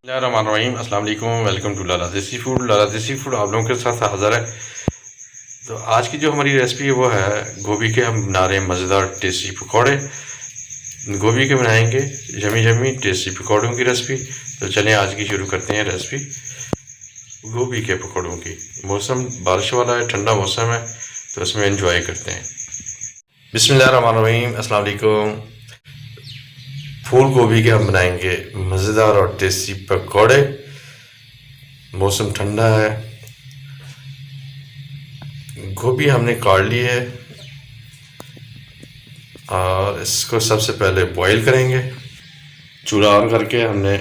बिस्मिल्लाहिर्रहमानिर्रहीम, अस्सलाम वालेकुम। वेलकम टू लाला देसी फूड। लाला देसी फूड आप लोगों के साथ हाज़िर है। तो आज की जो हमारी रेसिपी है वो है गोभी के हम बना रहे हैं मज़ेदार टेस्टी पकौड़े। गोभी के बनाएंगे यमी यमी टेस्टी पकौड़ों की रेसिपी। तो चलें आज की शुरू करते हैं रेसिपी गोभी के पकौड़ों की। मौसम बारिश वाला है, ठंडा मौसम है, तो इसमें एंजॉय करते हैं। बिस्मिल्लाहिर्रहमानिर्रहीम, अस्सलाम वालेकुम। फूल गोभी के हम बनाएंगे मज़ेदार और टेस्टी पकौड़े। मौसम ठंडा है, गोभी हमने काट ली है और इसको सबसे पहले बॉईल करेंगे। चूल्हा ऑन करके हमने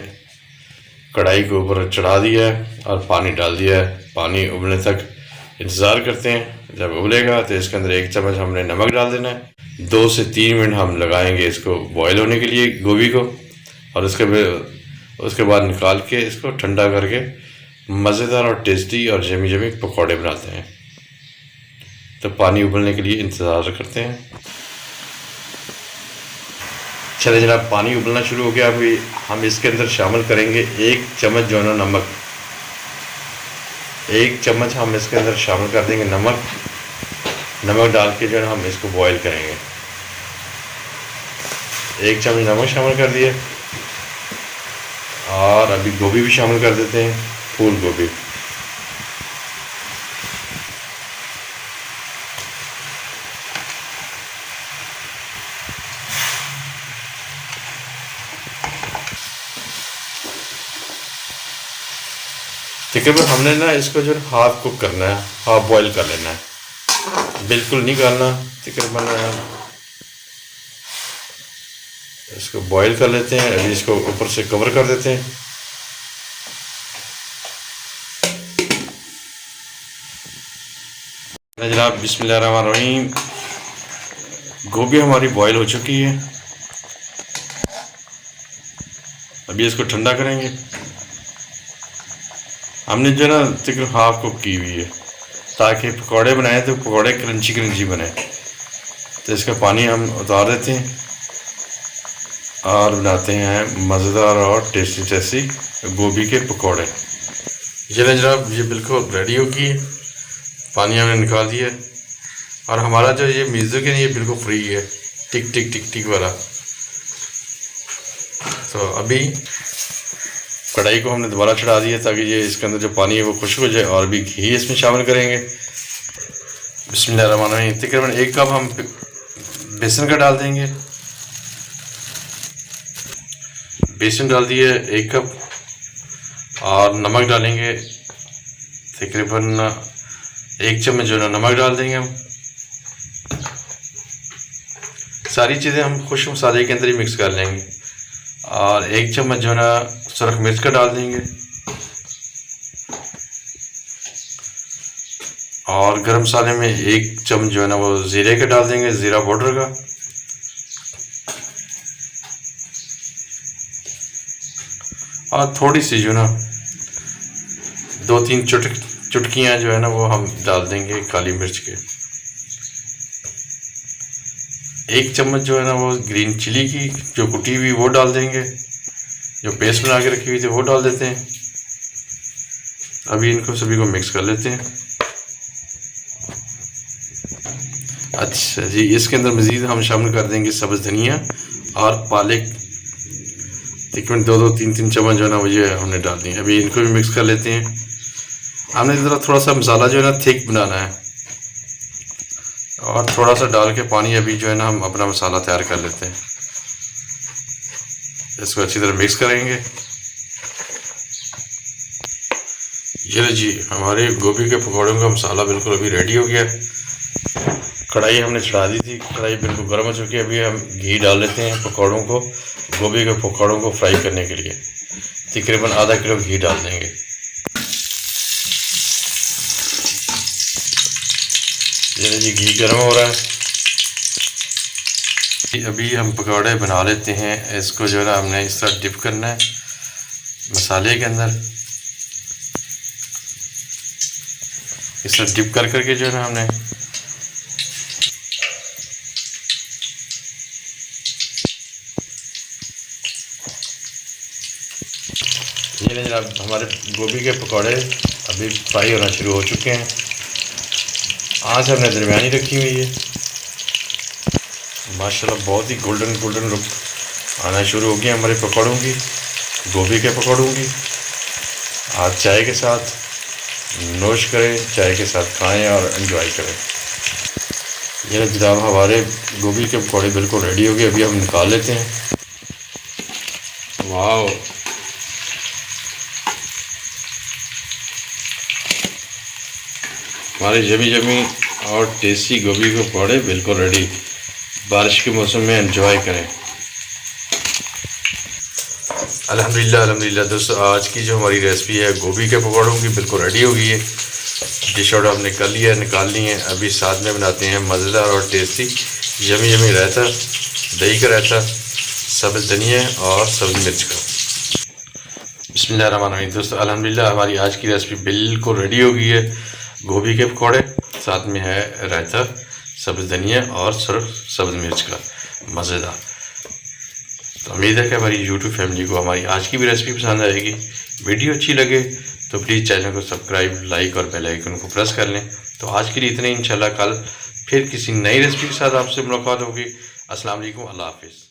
कढ़ाई के ऊपर चढ़ा दिया है और पानी डाल दिया है। पानी उबलने तक इंतज़ार करते हैं। जब उबलेगा तो इसके अंदर 1 चम्मच हमने नमक डाल देना है। 2 से 3 मिनट हम लगाएंगे इसको बॉईल होने के लिए गोभी को, और उसके बाद निकाल के इसको ठंडा करके मज़ेदार और टेस्टी और जमी जमी पकौड़े बनाते हैं। तो पानी उबलने के लिए इंतज़ार करते हैं। चले जनाब, पानी उबलना शुरू हो गया। अभी हम इसके अंदर शामिल करेंगे 1 चम्मच जो है ना नमक। 1 चम्मच हम इसके अंदर शामिल कर देंगे नमक। नमक डाल के जो है हम इसको बॉईल करेंगे। 1 चम्मच नमक शामिल कर दिए और अभी गोभी भी शामिल कर देते हैं, फूल गोभी। तकरीबन हमने ना इसको जो हाफ कुक करना है, हाफ बॉईल कर लेना है, बिल्कुल नहीं करना। तकरीबन इसको बॉईल कर लेते हैं। अभी इसको ऊपर से कवर कर देते हैं। जनाब, बिस्मिल्लाहिर्रहमानिर्रहीम, गोभी हमारी बॉईल हो चुकी है। अभी इसको ठंडा करेंगे। हमने जो ना तकरीबन हाफ कुक की हुई है ताकि पकौड़े बनाए तो पकौड़े क्रंची क्रंची बने। तो इसका पानी हम उतार देते हैं और बनाते हैं मज़ेदार और टेस्टी टेस्टी गोभी के पकौड़े। ये जनाब, ये बिल्कुल रेडी हो गई है। पानी हमने निकाल दिया और हमारा जो ये म्यूज़िक है ये बिल्कुल फ्री है, टिक टिक टिक टिक वाला। तो अभी कढ़ाई को हमने दोबारा चढ़ा दिया ताकि ये इसके अंदर जो पानी है वो खुश्क हो जाए, और भी घी इसमें शामिल करेंगे। बिस्मिल्लाहिर्रहमानिर्रहीम, तकरीबन 1 कप हम बेसन का डाल देंगे। बेसन डाल दिए 1 कप, और नमक डालेंगे तकरीबन 1 चम्मच जो है नमक डाल देंगे हम। सारी चीज़ें हम खुश्क मसाले के अंदर ही मिक्स कर लेंगे। और 1 चम्मच जो है ना सुरख मिर्च का डाल देंगे, और गरम मसाले में 1 चम्मच जो है ना वो ज़ीरे का डाल देंगे, ज़ीरा पाउडर का। और थोड़ी सी जो ना 2-3 चुटकियाँ जो है ना वो हम डाल देंगे काली मिर्च के। 1 चम्मच जो है ना वो ग्रीन चिली की जो कुटी हुई वो डाल देंगे, जो पेस्ट बना के रखी हुई थी वो डाल देते हैं। अभी इनको सभी को मिक्स कर लेते हैं। अच्छा जी, इसके अंदर मज़ीद हम शामिल कर देंगे सब्ज़ धनिया और पालक। तकरीबन 2-3 चम्मच जो है ना वो ये हमने डाल दी। अभी इनको भी मिक्स कर लेते हैं। हमने ज़रा थोड़ा सा मसाला जो है ना थिक बनाना है, और थोड़ा सा डाल के पानी अभी जो है ना हम अपना मसाला तैयार कर लेते हैं। इसको अच्छी तरह मिक्स करेंगे। ये जी, हमारे गोभी के पकौड़ों का मसाला बिल्कुल अभी रेडी हो गया। कढ़ाई हमने चढ़ा दी थी, कढ़ाई बिल्कुल गर्म हो चुकी है। अभी हम घी डाल लेते हैं पकौड़ों को, गोभी के पकौड़ों को फ्राई करने के लिए। तकरीबन आधा किलो घी डाल देंगे। ये जी, घी गर्म हो रहा है। अभी हम पकौड़े बना लेते हैं। इसको जो है ना हमने इस तरह डिप करना है मसाले के अंदर। इस तरह डिप कर करके जो है ना हमने अल्हम्दुलिल्लाह जनाब हमारे गोभी के पकौड़े अभी फ्राई होना शुरू हो चुके हैं। आँच हमने दरमियानी रखी हुई है। माशाल्लाह बहुत ही गोल्डन गोल्डन लुक आना शुरू हो गया हमारे पकौड़ों की, गोभी के पकौड़ों की। आज चाय के साथ नोश करें, चाय के साथ खाएं और एंजॉय करें। ये जनाब हमारे गोभी के पकौड़े बिल्कुल रेडी हो गए। अभी हम निकाल लेते हैं। वाह, हमारे यमी यमी और टेस्टी गोभी के पकौड़े बिल्कुल रेडी। बारिश के मौसम में एंजॉय करें। अल्हम्दुलिल्लाह दोस्तों, आज की जो हमारी रेसिपी है गोभी के पकौड़ों की बिल्कुल रेडी हो गई है। डिश आउट हमने कर लिया है, निकाल ली है। अभी साथ में बनाते हैं मज़ेदार और टेस्टी यमी यमी रायता, दही का रायता, सब्ज़ धनिया और सब्ज़ मिर्च का। बिस्मिल्लाहिर्रहमानिर्रहीम। दोस्तों अल्हम्दुलिल्लाह हमारी आज की रेसिपी बिल्कुल रेडी हो गई है। गोभी के पकौड़े, साथ में है रायता, सब्ज़ धनिया और सब्ज़ मिर्च का मज़ेदार। तो उम्मीद है कि हमारी यूट्यूब फैमिली को हमारी आज की भी रेसिपी पसंद आएगी। वीडियो अच्छी लगे तो प्लीज़ चैनल को सब्सक्राइब, लाइक और बेल आइकन को प्रेस कर लें। तो आज के लिए इतने, इंशाल्लाह कल फिर किसी नई रेसिपी के साथ आपसे मुलाकात होगी। अस्सलाम वालेकुम, अल्लाह हाफिज़।